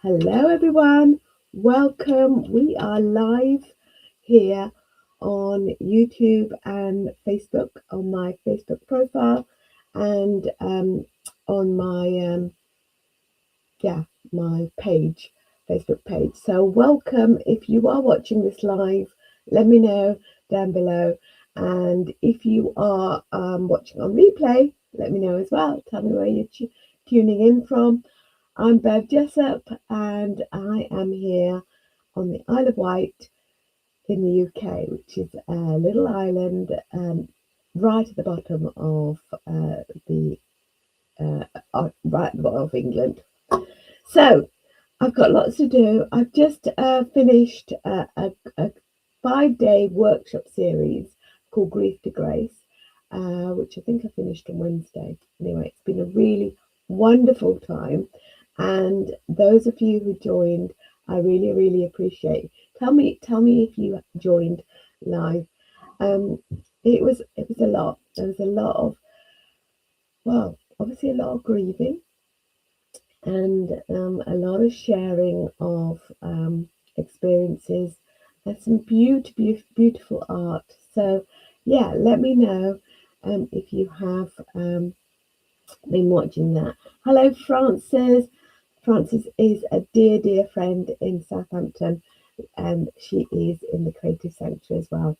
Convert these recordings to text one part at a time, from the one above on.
Hello, everyone. Welcome. We are live here on YouTube and Facebook on my Facebook profile and on my page, Facebook page. So, welcome. If you are watching this live, let me know down below. And if you are watching on replay, let me know as well. Tell me where you're tuning in from. I'm Bev Jessup and I am here on the Isle of Wight in the UK, which is a little island right at the bottom of right at the bottom of England. So I've got lots to do. I've just finished a 5-day workshop series called Grief to Grace, which I think I finished on Wednesday. Anyway, it's been a really wonderful time. And those of you who joined, I really, really appreciate. Tell me if you joined live. It was a lot. There was a lot of, obviously a lot of grieving and a lot of sharing of experiences and some beautiful art. So yeah, let me know if you have been watching that. Hello, Frances. Frances is a dear friend in Southampton, and she is in the Creative Sanctuary as well.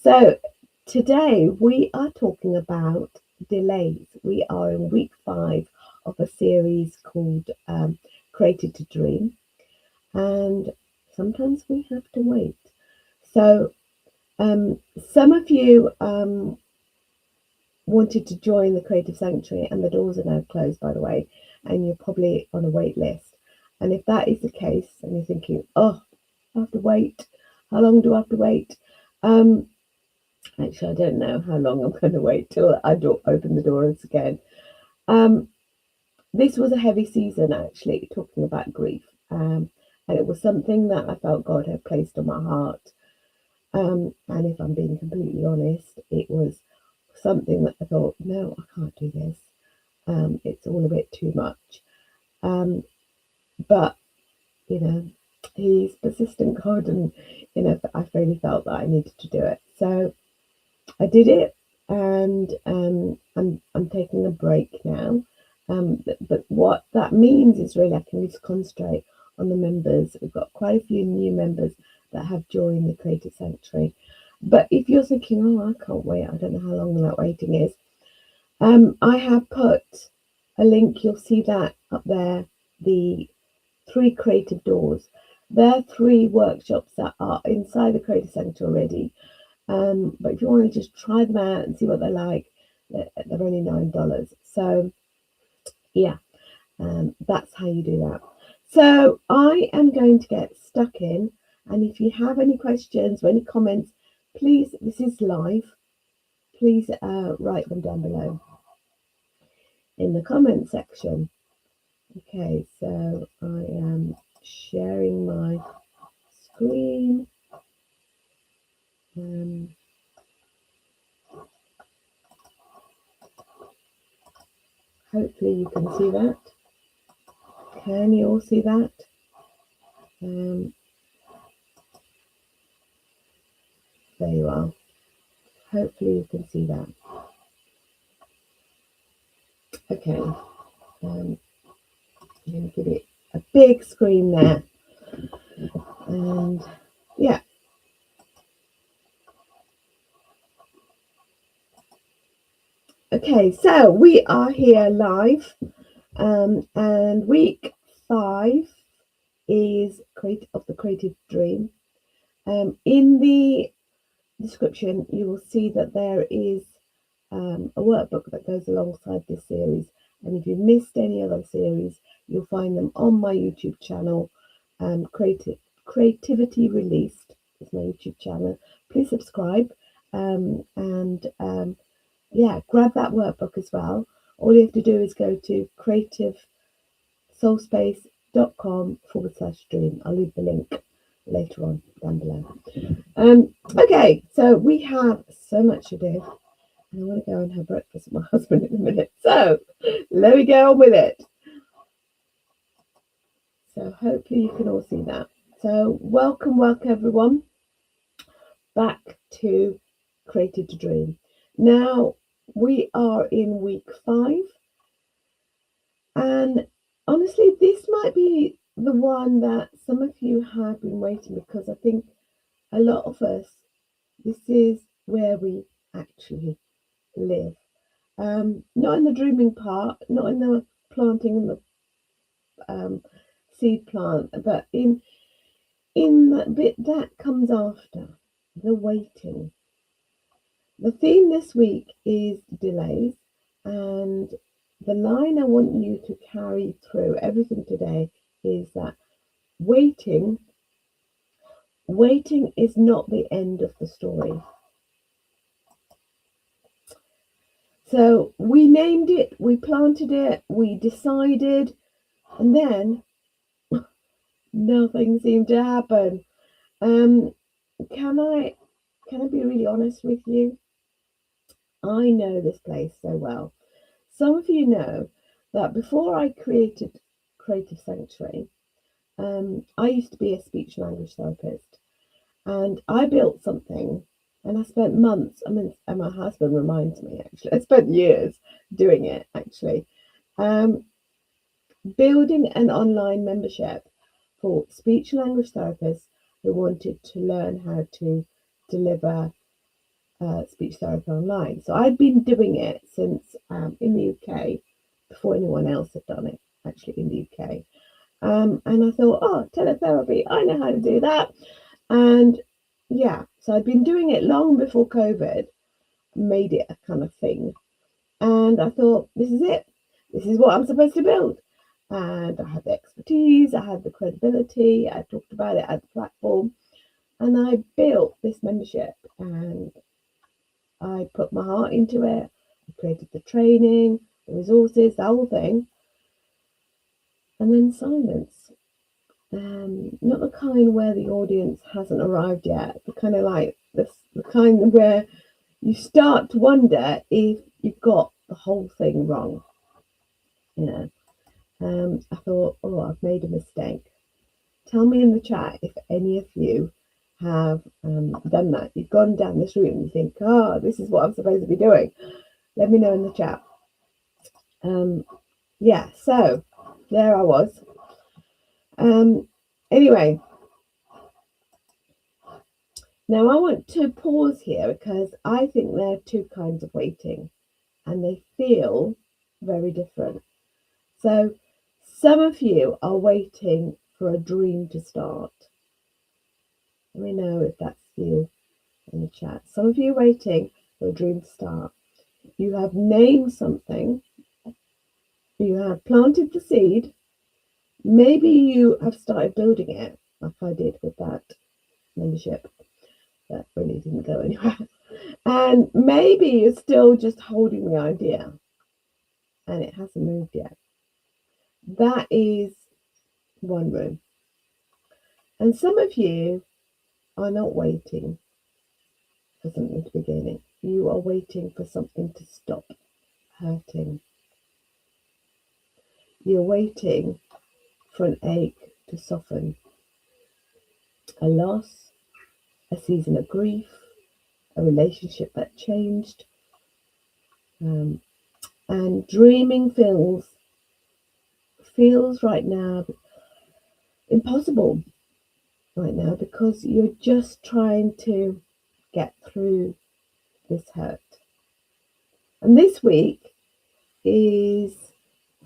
So today we are talking about delays. We are in week 5 of a series called Created to Dream, and sometimes we have to wait. So some of you wanted to join the Creative Sanctuary, and the doors are now closed, by the way, and you're probably on a wait list. And if that is the case, and you're thinking, oh, I have to wait, how long do I have to wait? Actually, I don't know how long I'm going to wait till I open the doors again. This was a heavy season, actually, talking about grief, and it was something that I felt God had placed on my heart. And if I'm being completely honest, it was something that I thought, no, I can't do this. It's all a bit too much. But, you know, he's persistent God, and, you know, I really felt that I needed to do it. So I did it, and I'm taking a break now. But what that means is really I can just concentrate on the members. We've got quite a few new members that have joined the Creative Sanctuary. But if you're thinking, oh, I can't wait, I don't know how long that waiting is, I have put a link, you'll see that up there, the 3 creative doors. There are 3 workshops that are inside the Creative Sanctuary already. But if you want to just try them out and see what they're like, they're only $9. So yeah, that's how you do that. So I am going to get stuck in, and if you have any questions or any comments, please, this is live, please write them down below in the comment section. Okay, so I am sharing my screen. Hopefully you can see that. Can you all see that? There you are. Hopefully you can see that. Okay. I'm going to give it a big screen there. And yeah. Okay, so we are here live, and week 5 is of the Creative Dream. In the description, you will see that there is a workbook that goes alongside this series. And if you've missed any other series, you'll find them on my YouTube channel. Creativity Released is my YouTube channel. Please subscribe, and yeah, grab that workbook as well. All you have to do is go to creativesoulspace.com/dream. I'll leave the link later on down below. Okay, so we have so much to do. I want to go and have breakfast with my husband in a minute. So let me get on with it. So hopefully you can all see that. So welcome everyone back to Created to Dream. Now we are in week 5, and honestly this might be the one that some of you have been waiting, because I think a lot of us, this is where we actually live. Not in the dreaming part, not in the planting and the seed plant, but in that bit that comes after, the waiting. The theme this week is delays, and the line I want you to carry through everything today is that waiting is not the end of the story. So we named it, we planted it, we decided, and then nothing seemed to happen. Can I be really honest with you? I know this place so well. Some of you know that before I created Creative Sanctuary, I used to be a speech language therapist, and I built something, and I spent months. And my husband reminds me, actually, I spent years doing it, actually, building an online membership for speech language therapists who wanted to learn how to deliver speech therapy online. So I'd been doing it since in the UK, before anyone else had done it, actually, in the UK. And I thought, oh, teletherapy, I know how to do that. And yeah, so I'd been doing it long before COVID made it a kind of thing. And I thought, this is it. This is what I'm supposed to build. And I had the expertise, I had the credibility, I talked about it at the platform, and I built this membership, and I put my heart into it. I created the training, the resources, the whole thing. And then silence. Not the kind where the audience hasn't arrived yet, but kind of like this, the kind where you start to wonder if you've got the whole thing wrong. You know, I thought, oh, I've made a mistake. Tell me in the chat if any of you have done that. You've gone down this route and you think, oh, this is what I'm supposed to be doing. Let me know in the chat. Yeah, so there I was. Anyway, now I want to pause here because I think there are two kinds of waiting, and they feel very different. So some of you are waiting for a dream to start. Let me know if that's you in the chat. Some of you are waiting for a dream to start. You have named something. You have planted the seed. Maybe you have started building it, like I did with that membership. That really didn't go anywhere. And maybe you're still just holding the idea and it hasn't moved yet. That is one room. And some of you are not waiting for something to begin. You are waiting for something to stop hurting. You're waiting for an ache to soften. A loss, a season of grief, a relationship that changed. And dreaming feels right now impossible right now, because you're just trying to get through this hurt. And this week is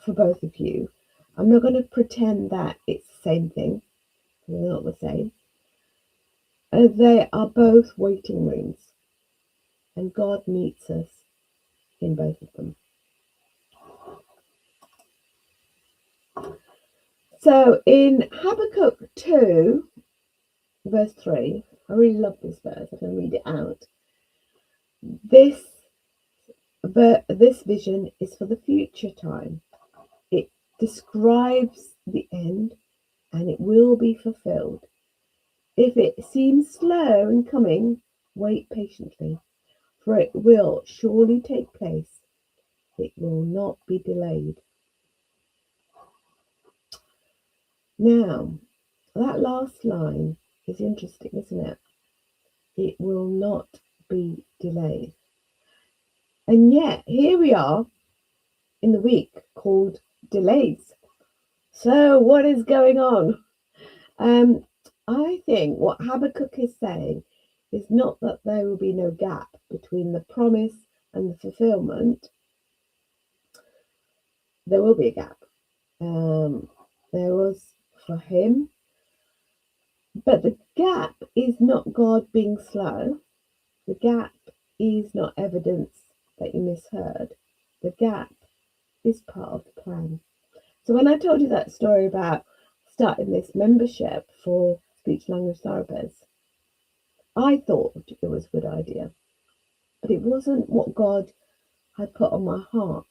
for both of you. I'm not going to pretend that it's the same thing. They're not the same. They are both waiting rooms, and God meets us in both of them. So in Habakkuk 2, verse 3, I really love this verse. I'm going to read it out. This vision is for the future time. It describes the end, and it will be fulfilled. If it seems slow in coming, wait patiently, for it will surely take place. It will not be delayed. Now, that last line is interesting, isn't it? It will not be delayed. And yet, here we are in the week called delays. So, what is going on? I think what Habakkuk is saying is not that there will be no gap between the promise and the fulfillment. There will be a gap. There was for him, but the gap is not God being slow. The gap is not evidence that you misheard. The gap is part of the plan. So when I told you that story about starting this membership for speech language therapists, I thought it was a good idea, but it wasn't what God had put on my heart.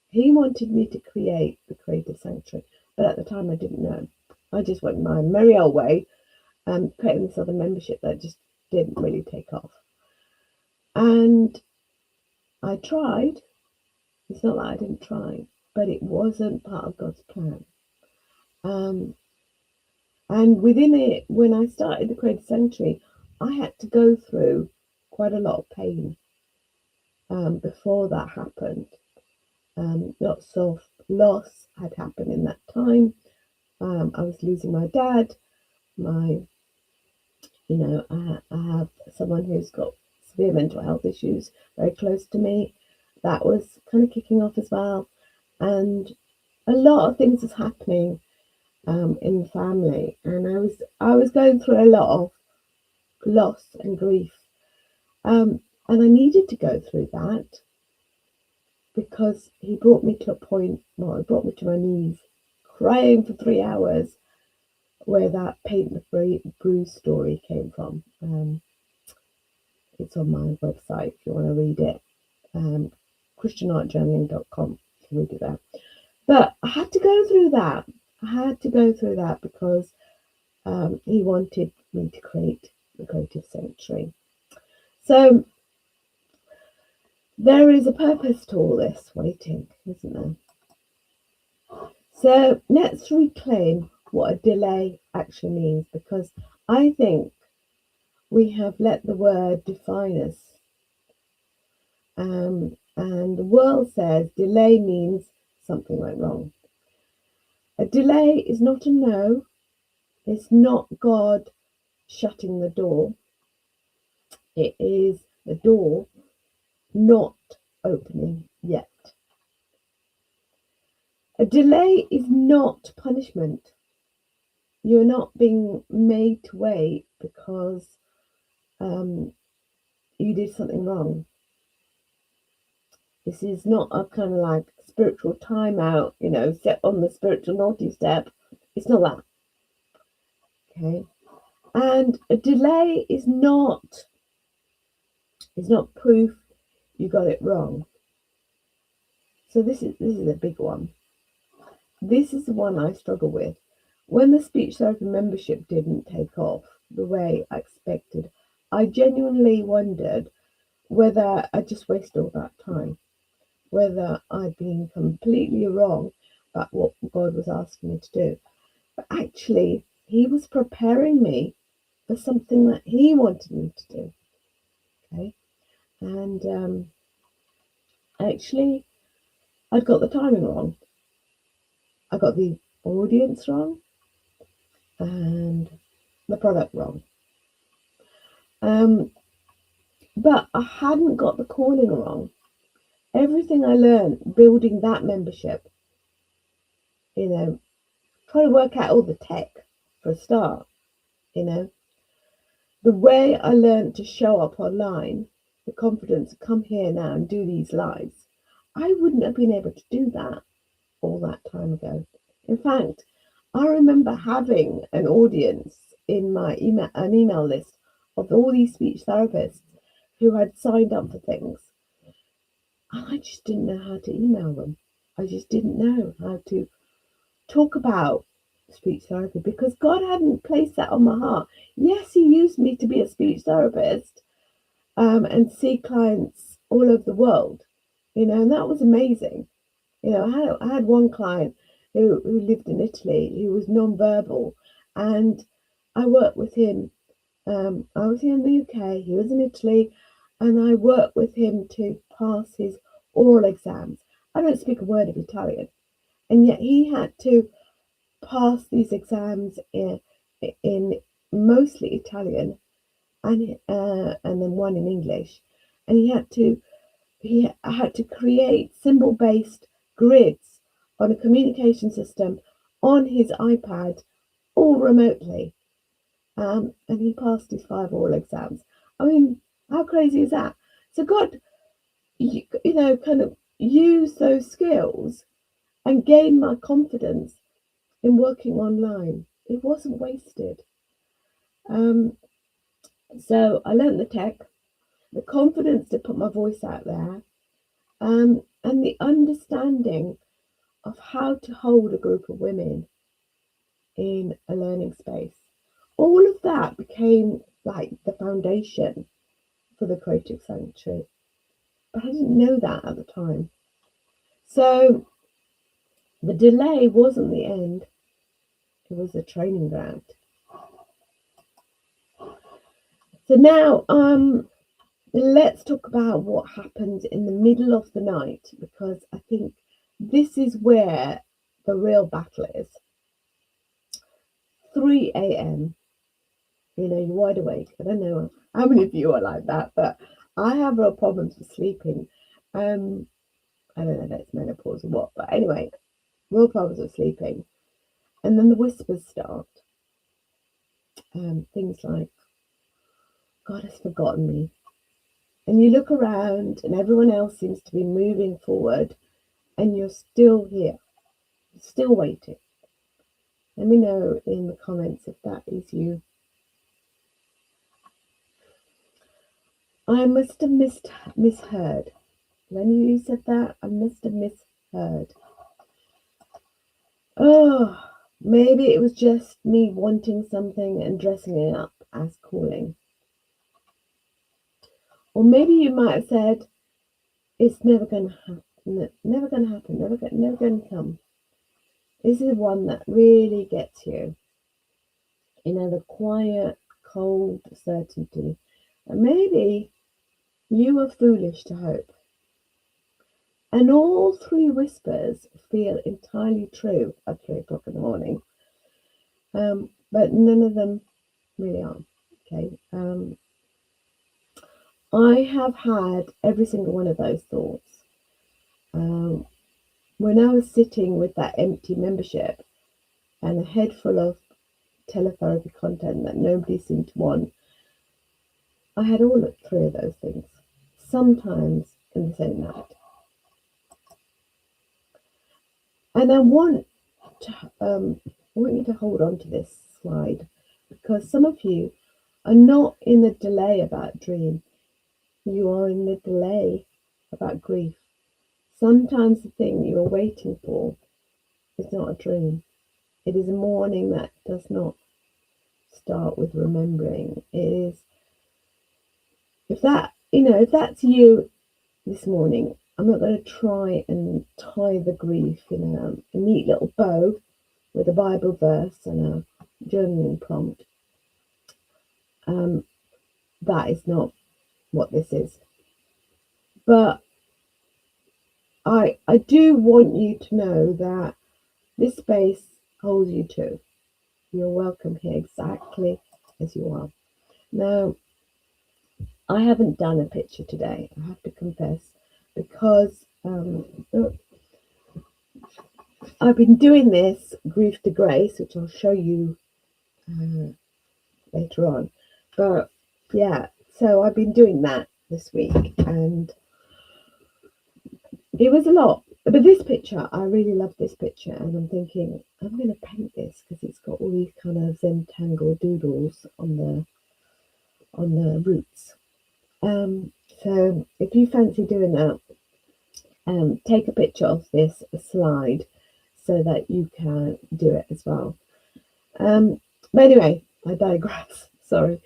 He wanted me to create the creative sanctuary, but at the time I didn't know. I just went my merry old way, creating this other membership that just didn't really take off. And I tried. It's not that I didn't try, but it wasn't part of God's plan. And within it, when I started the creative sanctuary, I had to go through quite a lot of pain before that happened. Lots of loss had happened in that time. I was losing my dad. I have someone who's got severe mental health issues very close to me. That was kind of kicking off as well. And a lot of things was happening in the family. And I was going through a lot of loss and grief. And I needed to go through that because he brought me to a point, he brought me to my knees, crying for 3 hours, where that Paint the Bruise story came from. It's on my website if you want to read it. ChristianArtJournaling.com. You can read it there. But I had to go through that. I had to go through that because he wanted me to create the creative sanctuary. So there is a purpose to all this waiting, isn't there? So let's reclaim what a delay actually means, because I think we have let the word define us. And the world says delay means something went wrong. A delay is not a no. It's not God shutting the door. It is the door not opening yet. A delay is not punishment. You're not being made to wait because you did something wrong. This is not a kind of like spiritual timeout, set on the spiritual naughty step. It's not that. Okay. And a delay is not proof you got it wrong. So this is a big one. This is the one I struggle with. When the speech therapy membership didn't take off the way I expected, I genuinely wondered whether I just wasted all that time, whether I'd been completely wrong about what God was asking me to do. But actually, he was preparing me for something that he wanted me to do. Okay. And actually, I'd got the timing wrong. I got the audience wrong and the product wrong. But I hadn't got the calling wrong. Everything I learned building that membership, trying to work out all the tech for a start, the way I learned to show up online, the confidence to come here now and do these lives, I wouldn't have been able to do that all that time ago. In fact, I remember having an audience in my email list of all these speech therapists who had signed up for things. And I just didn't know how to email them. I just didn't know how to talk about speech therapy because God hadn't placed that on my heart. Yes, he used me to be a speech therapist and see clients all over the world, and that was amazing. I had one client who lived in Italy, who was non-verbal, and I worked with him. I was here in the UK, he was in Italy, and I worked with him to pass his oral exams. I don't speak a word of Italian, and yet he had to pass these exams in mostly Italian and then one in English, and he had to create symbol-based grids on a communication system on his iPad, all remotely. And he passed his 5 oral exams. I mean, how crazy is that? So God, kind of use those skills and gain my confidence in working online. It wasn't wasted. So I learned the tech, the confidence to put my voice out there, and the understanding of how to hold a group of women in a learning space. All of that became like the foundation for the Creative Sanctuary, but I didn't know that at the time. So the delay wasn't the end, it was the training ground. So now let's talk about what happened in the middle of the night, because I think this is where the real battle is. 3 a.m. You're wide awake. I don't know how many of you are like that, but I have real problems with sleeping. I don't know if it's menopause or what, but anyway, real problems with sleeping. And then the whispers start. Things like, God has forgotten me. And you look around and everyone else seems to be moving forward and you're still here, still waiting. Let me know in the comments if that is you. I must have misheard. When you said that, I must have misheard. Oh, maybe it was just me wanting something and dressing it up as calling. Or maybe you might have said, it's never going to happen, never going to happen, never going to come. This is one that really gets you. The quiet, cold certainty. And maybe you were foolish to hope. And all 3 whispers feel entirely true at 3 o'clock in the morning. But none of them really are. Okay. I have had every single one of those thoughts. When I was sitting with that empty membership and a head full of teletherapy content that nobody seemed to want, I had all 3 of those things, sometimes in the same night. And I want you to hold on to this slide, because some of you are not in the delay about dream. You are in the delay about grief. Sometimes the thing you are waiting for is not a dream. It is a morning that does not start with remembering. It is, if that's you this morning, I'm not going to try and tie the grief in a neat little bow with a Bible verse and a journaling prompt. That is not what this is. But I do want you to know that this space holds you too. You're welcome here exactly as you are. Now, I haven't done a picture today, I have to confess, because I've been doing this Grief to Grace, which I'll show you later on. But yeah, so I've been doing that this week and it was a lot. But this picture, I really love this picture, and I'm thinking I'm going to paint this because it's got all these kind of Zentangle doodles on the roots. So if you fancy doing that, take a picture of this slide so that you can do it as well. But anyway, I digress. Sorry.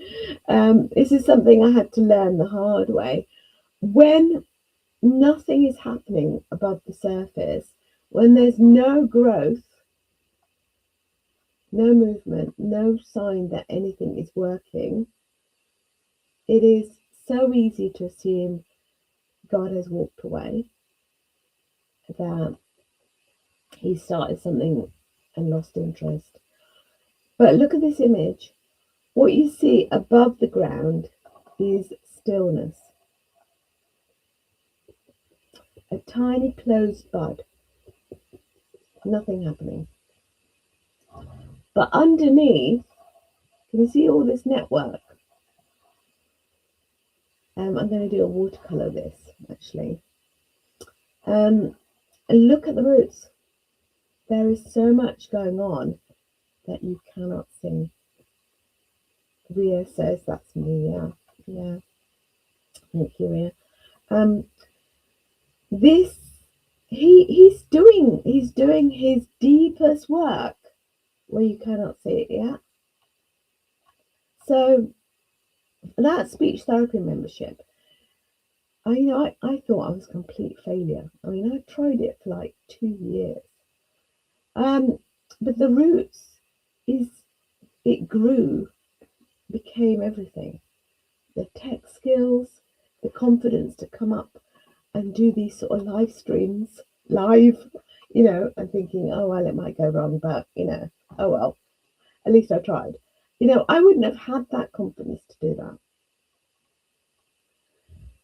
This is something I had to learn the hard way. When nothing is happening above the surface, when there's no growth, no movement, no sign that anything is working, it is so easy to assume God has walked away, that he started something and lost interest. But look at this image. What you see above the ground is stillness. A tiny closed bud, nothing happening. But underneath, can you see all this network? I'm going to do a watercolour this, actually. And look at the roots. There is so much going on that you cannot see. Ria says that's me, yeah. Thank you, Ria. This he's doing his deepest work where you cannot see it yet. So that speech therapy membership, I thought I was a complete failure. I mean, I tried it for like 2 years. But the roots it grew, became everything. The tech skills, the confidence to come up and do these sort of live streams, and thinking, oh, well, it might go wrong, but, oh, well, at least I tried. I wouldn't have had that confidence to do that.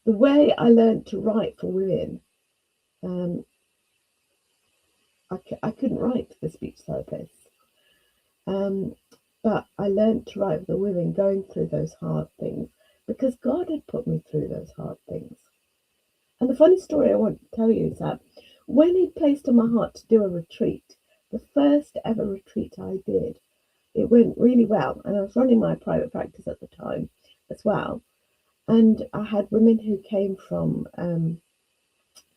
The way I learned to write for women, I couldn't write for the speech therapist. But I learned to write for the women going through those hard things because God had put me through those hard things. And the funny story I want to tell you is that when he placed on my heart to do a retreat, the first ever retreat I did, it went really well. And I was running my private practice at the time as well. And I had women who came from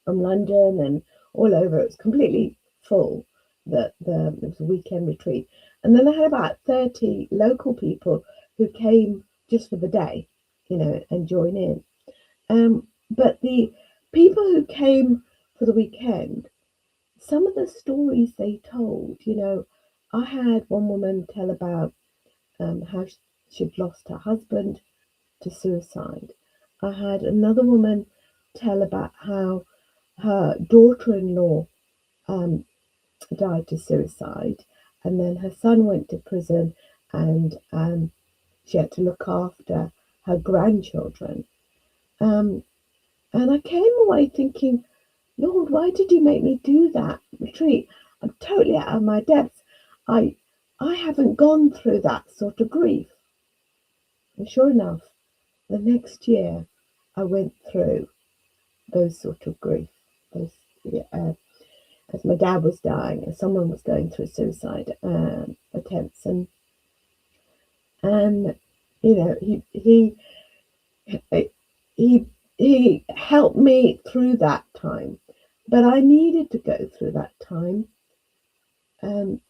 London and all over. It was completely full. It was a weekend retreat. And then I had about 30 local people who came just for the day, and join in. But the people who came for the weekend, some of the stories they told, I had one woman tell about how she'd lost her husband to suicide. I had another woman tell about how her daughter-in-law died to suicide, and then her son went to prison, and she had to look after her grandchildren. And I came away thinking, Lord, why did you make me do that retreat? I'm totally out of my depth. I haven't gone through that sort of grief. And sure enough, the next year I went through those sort of grief. As my dad was dying, and someone was going through suicide attempts, and he helped me through that time. But I needed to go through that time to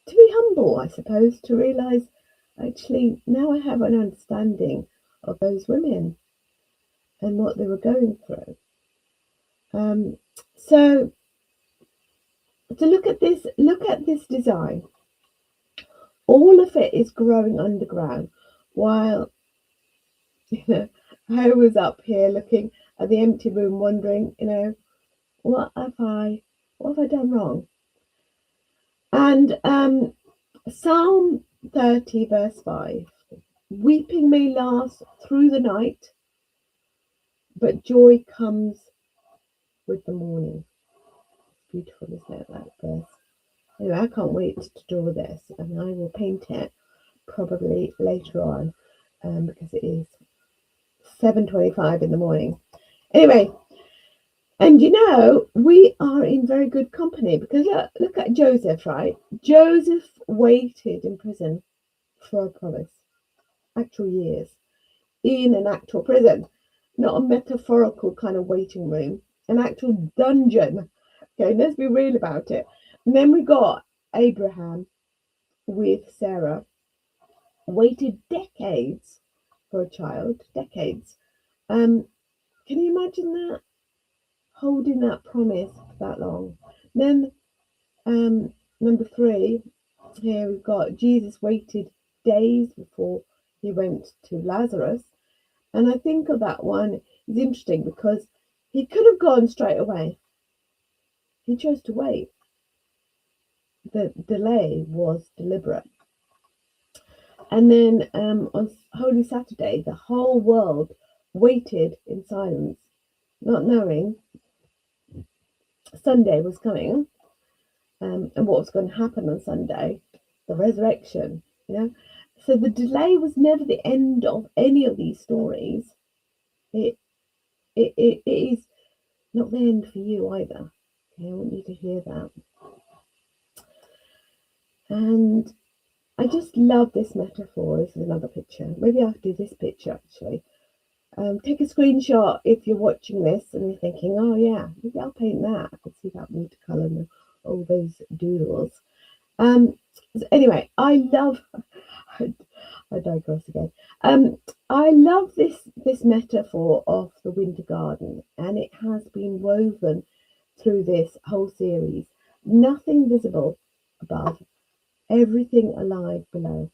be humble, I suppose, to realise actually now I have an understanding of those women and what they were going through. So to look at this design. All of it is growing underground, while I was up here looking at the empty room, wondering, what have I done wrong? And Psalm 30, verse 5, weeping may last through the night, but joy comes with the morning. Beautiful, isn't it, that verse? Anyway, I can't wait to draw this, and I will paint it probably later on, because it is 7:25 in the morning. Anyway, and we are in very good company, because look at Joseph, right? Joseph waited in prison for a promise, actual years, in an actual prison, not a metaphorical kind of waiting room, an actual dungeon. Okay, let's be real about it. And then we got Abraham with Sarah, waited decades for a child, decades. Can you imagine that? Holding that promise for that long. Then number 3, Here we've got Jesus waited days before he went to Lazarus. And I think of that one is interesting because he could have gone straight away. He chose to wait. The delay was deliberate. And then on Holy Saturday, the whole world waited in silence, not knowing Sunday was coming, and what was going to happen on Sunday, the resurrection, So the delay was never the end of any of these stories. It is not the end for you either. Okay, I want you to hear that. And I just love this metaphor. This is another picture. Maybe I'll do this picture actually. Take a screenshot if you're watching this and you're thinking, oh yeah, maybe I'll paint that. I could see that watercolour and all those doodles. Anyway, I digress again. I love this metaphor of the winter garden, and it has been woven through this whole series. Nothing visible above, everything alive below.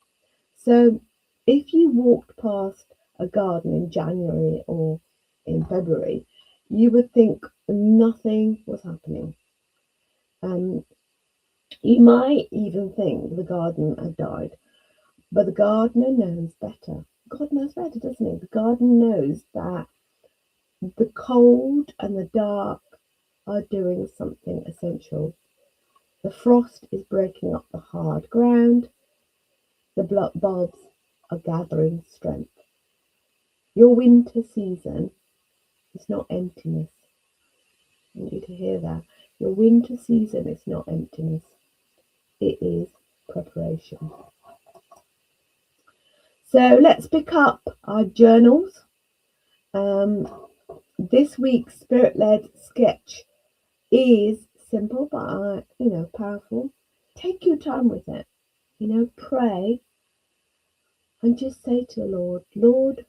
So if you walked past a garden in January or in February, you would think nothing was happening. You might even think the garden had died, but the gardener knows better. God knows better, doesn't he? The garden knows that the cold and the dark are doing something essential. The frost is breaking up the hard ground. The bulbs are gathering strength. Your winter season is not emptiness. I want you to hear that. Your winter season is not emptiness. It is preparation. So let's pick up our journals. This week's spirit-led sketch is simple but powerful. Take your time with it. Pray and just say to the Lord, Lord,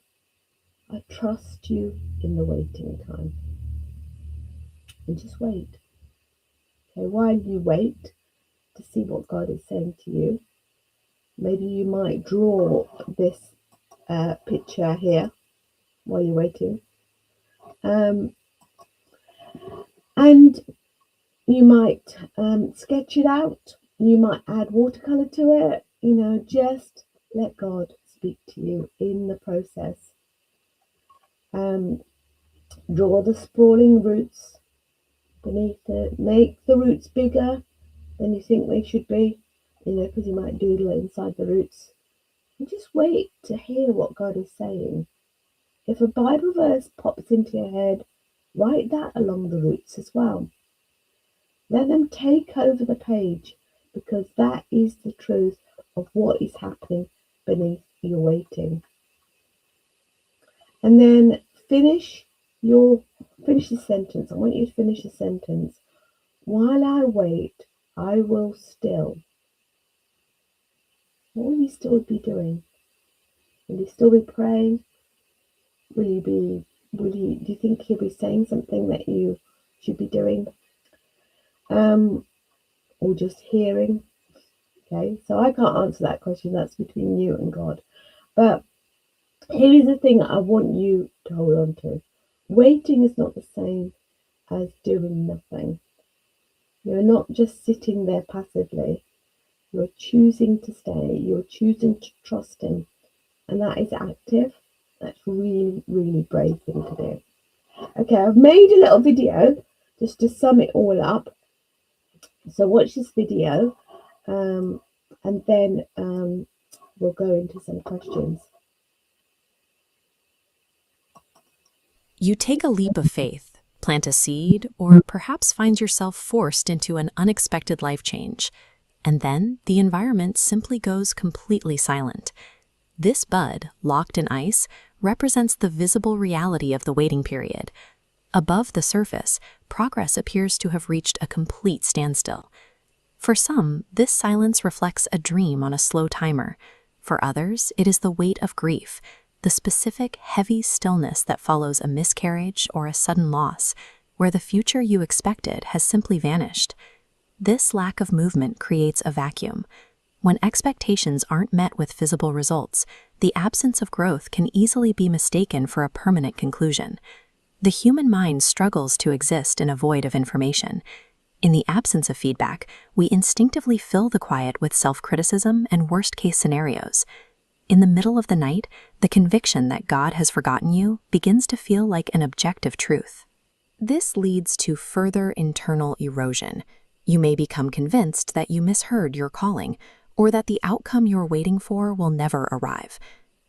I trust you in the waiting time. And just wait. Okay, while you wait to see what God is saying to you, maybe you might draw this picture here while you're waiting. And you might sketch it out. You might add watercolour to it. Just let God speak to you in the process. Draw the sprawling roots beneath it. Make the roots bigger than you think they should be, because you might doodle inside the roots. And just wait to hear what God is saying. If a Bible verse pops into your head, write that along the roots as well. Let them take over the page, because that is the truth of what is happening beneath your waiting. And then finish the sentence. I want you to finish the sentence. While I wait, I will still. What will you still be doing? Will you still be praying? Do you think he'll be saying something that you should be doing? Or just hearing? Okay, so I can't answer that question. That's between you and God. But here is the thing I want you to hold on to. Waiting is not the same as doing nothing. You're not just sitting there passively. You're choosing to stay. You're choosing to trust him. And that is active. That's really, really brave thing to do. Okay, I've made a little video just to sum it all up. So watch this video and then we'll go into some questions. You take a leap of faith, plant a seed, or perhaps find yourself forced into an unexpected life change. And then the environment simply goes completely silent. This bud, locked in ice, represents the visible reality of the waiting period. Above the surface, progress appears to have reached a complete standstill. For some, this silence reflects a dream on a slow timer. For others, it is the weight of grief, the specific, heavy stillness that follows a miscarriage or a sudden loss, where the future you expected has simply vanished. This lack of movement creates a vacuum. When expectations aren't met with visible results, the absence of growth can easily be mistaken for a permanent conclusion. The human mind struggles to exist in a void of information. In the absence of feedback, we instinctively fill the quiet with self-criticism and worst-case scenarios. In the middle of the night, the conviction that God has forgotten you begins to feel like an objective truth. This leads to further internal erosion. You may become convinced that you misheard your calling, or that the outcome you're waiting for will never arrive.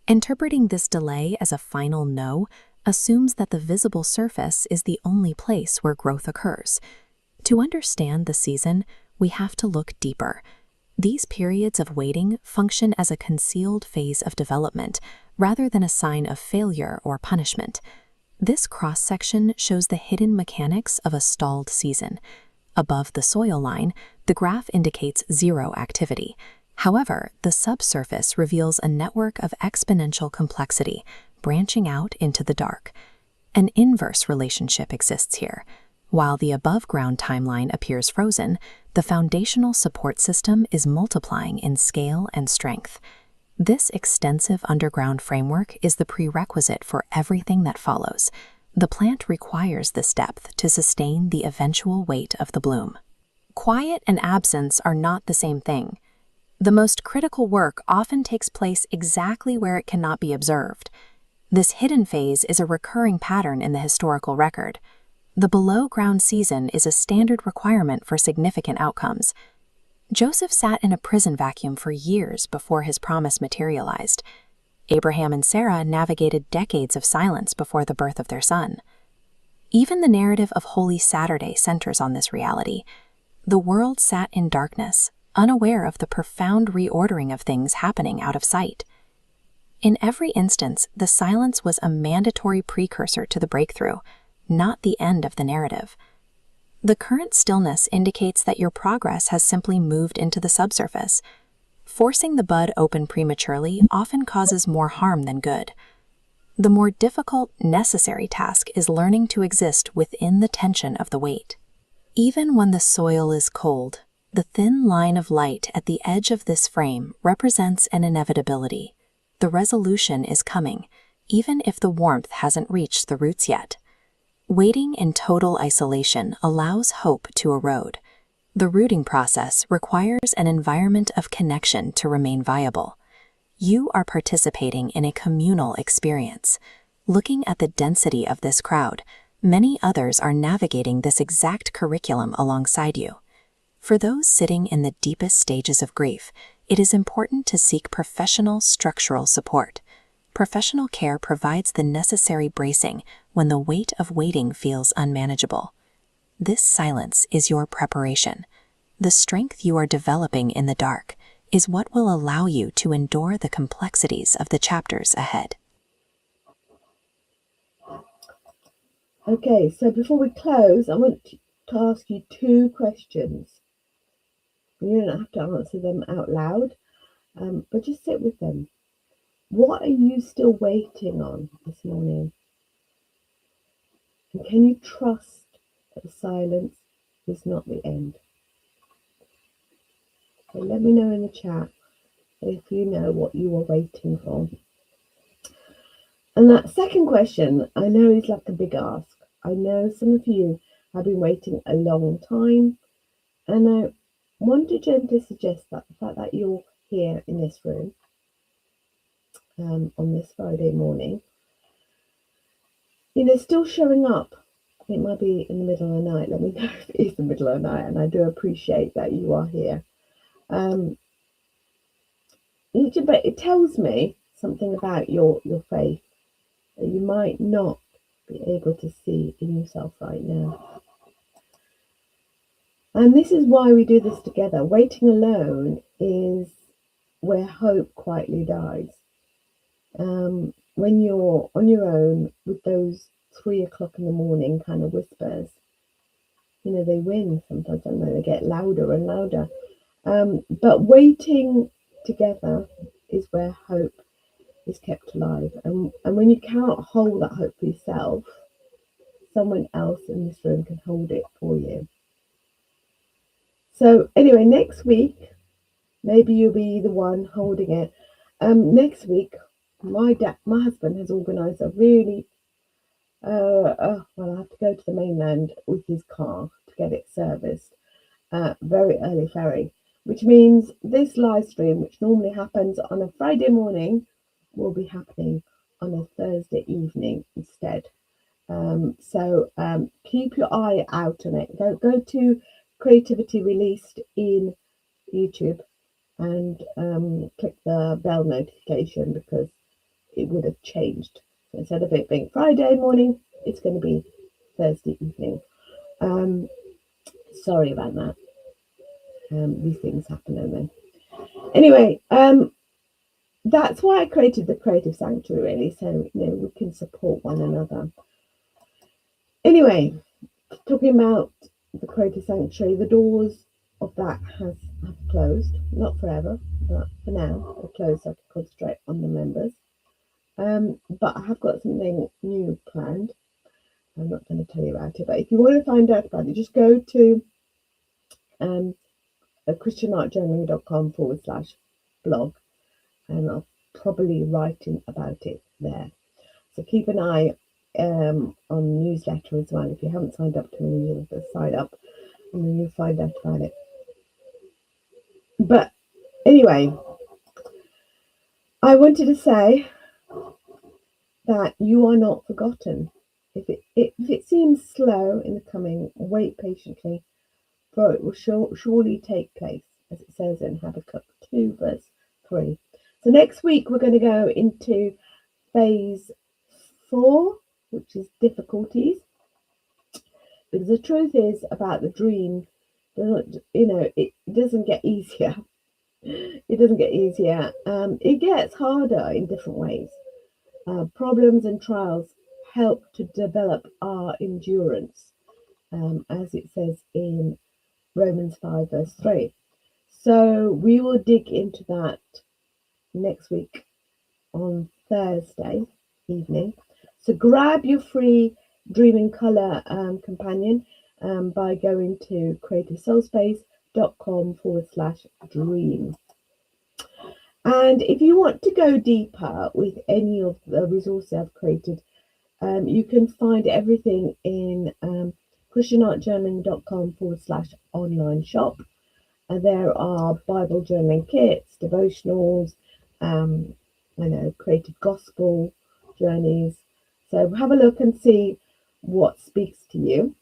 Interpreting this delay as a final no assumes that the visible surface is the only place where growth occurs. To understand the season, we have to look deeper. These periods of waiting function as a concealed phase of development, rather than a sign of failure or punishment. This cross-section shows the hidden mechanics of a stalled season. Above the soil line, the graph indicates zero activity. However, the subsurface reveals a network of exponential complexity, branching out into the dark. An inverse relationship exists here. While the above-ground timeline appears frozen, the foundational support system is multiplying in scale and strength. This extensive underground framework is the prerequisite for everything that follows. The plant requires this depth to sustain the eventual weight of the bloom. Quiet and absence are not the same thing. The most critical work often takes place exactly where it cannot be observed. This hidden phase is a recurring pattern in the historical record. The below-ground season is a standard requirement for significant outcomes. Joseph sat in a prison vacuum for years before his promise materialized. Abraham and Sarah navigated decades of silence before the birth of their son. Even the narrative of Holy Saturday centers on this reality. The world sat in darkness, unaware of the profound reordering of things happening out of sight. In every instance, the silence was a mandatory precursor to the breakthrough, not the end of the narrative. The current stillness indicates that your progress has simply moved into the subsurface. Forcing the bud open prematurely often causes more harm than good. The more difficult, necessary task is learning to exist within the tension of the wait. Even when the soil is cold, the thin line of light at the edge of this frame represents an inevitability. The resolution is coming, even if the warmth hasn't reached the roots yet. Waiting in total isolation allows hope to erode. The rooting process requires an environment of connection to remain viable. You are participating in a communal experience. Looking at the density of this crowd, many others are navigating this exact curriculum alongside you. For those sitting in the deepest stages of grief, it is important to seek professional structural support. Professional care provides the necessary bracing when the weight of waiting feels unmanageable. This silence is your preparation. The strength you are developing in the dark is what will allow you to endure the complexities of the chapters ahead. Okay, so before we close, I want to ask you two questions. You don't have to answer them out loud, but just sit with them. What are you still waiting on this morning? And can you trust that the silence is not the end? So let me know in the chat if you know what you are waiting for. And that second question, I know is like a big ask. I know some of you have been waiting a long time, and I want to gently suggest that the fact that you're here in this room on this Friday morning, still showing up. It might be in the middle of the night. Let me know if it is the middle of the night, and I do appreciate that you are here. But it tells me something about your faith that you might not be able to see in yourself right now. And this is why we do this together. Waiting alone is where hope quietly dies. When you're on your own with those 3 o'clock in the morning kind of whispers, they win sometimes, don't they? They get louder and louder. But waiting together is where hope is kept alive. And when you cannot hold that hope for yourself, someone else in this room can hold it for you. So anyway, next week, Maybe you'll be the one holding it. Next week, my husband has organised a really, well, I have to go to the mainland with his car to get it serviced. Very early ferry, which means this live stream, which normally happens on a Friday morning, will be happening on a Thursday evening instead. So keep your eye out on it. Go to Creativity Released in YouTube and click the bell notification because it would have changed. So instead of it being Friday morning, it's going to be Thursday evening. Sorry about that. These things happen, don't they? Anyway, that's why I created the Creative Sanctuary, really, so we can support one another. Anyway, talking about the Creative Sanctuary, the doors of that have closed, not forever, but for now they're closed so I can concentrate on the members. But I have got something new planned. I'm not going to tell you about it, but if you want to find out about it, just go to christianartjournaling.com/blog, and I'll probably writing about it there. So keep an eye on the newsletter as well. If you haven't signed up to the newsletter, sign up and then you'll find out about it. But anyway, I wanted to say that you are not forgotten. If it seems slow in the coming, wait patiently, for it will surely take place, as it says in Habakkuk 2 verse 3. So next week we're going to go into phase 4, which is difficulties. Because the truth is about the dream, it doesn't get easier. It doesn't get easier. It gets harder in different ways. Problems and trials help to develop our endurance, as it says in Romans 5 verse 3. So we will dig into that next week on Thursday evening. So grab your free Dream in Colour companion by going to creativesoulspace.com/dream. And if you want to go deeper with any of the resources I've created, you can find everything in christianartjournaling.com/online shop. And there are Bible journaling kits, devotionals, creative gospel journeys. So have a look and see what speaks to you.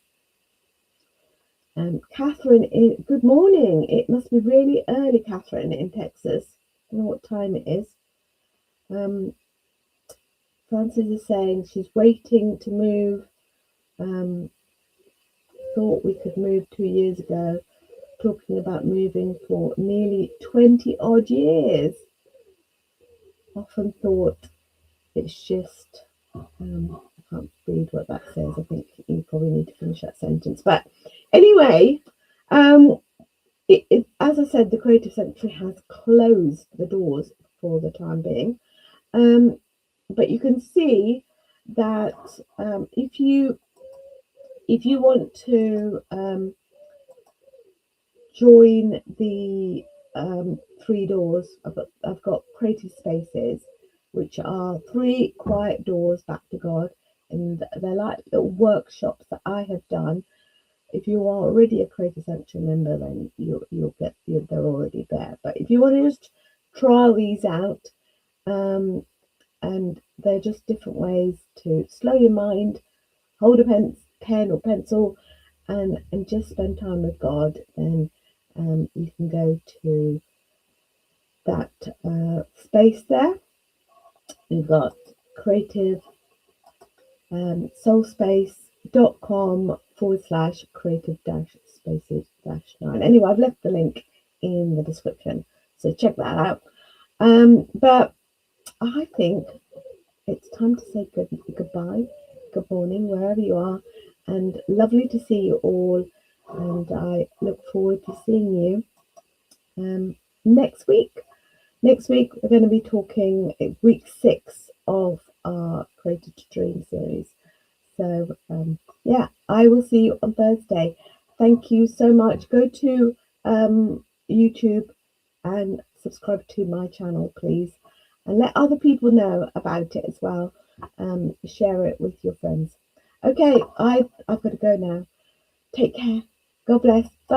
Catherine, good morning. It must be really early, Catherine, in Texas. I don't know what time it is. Frances is saying she's waiting to move. Thought we could move 2 years ago. Talking about moving for nearly 20 odd years. Often thought it's just, I can't read what that says. I think you probably need to finish that sentence. But anyway, as I said, the Creative Sanctuary has closed the doors for the time being. But you can see that if you want to join the 3 doors, I've got creative spaces, which are 3 quiet doors back to God, and they're like little workshops that I have done. If you are already a Creative Sanctuary member, then they're already there. But if you want to just trial these out, and they're just different ways to slow your mind, hold a pen or pencil, and just spend time with God, then you can go to that space there. We've got creative soulspace.com/creative-spaces-9. Anyway, I've left the link in the description, so check that out. But I think it's time to say goodbye, good morning, wherever you are, and lovely to see you all. And I look forward to seeing you next week. Next week, we're going to be talking week 6 of our Creative to Dream series. So, I will see you on Thursday. Thank you so much. Go to YouTube and subscribe to my channel, please, and let other people know about it as well. Share it with your friends. Okay, I've got to go now. Take care. God bless. Bye.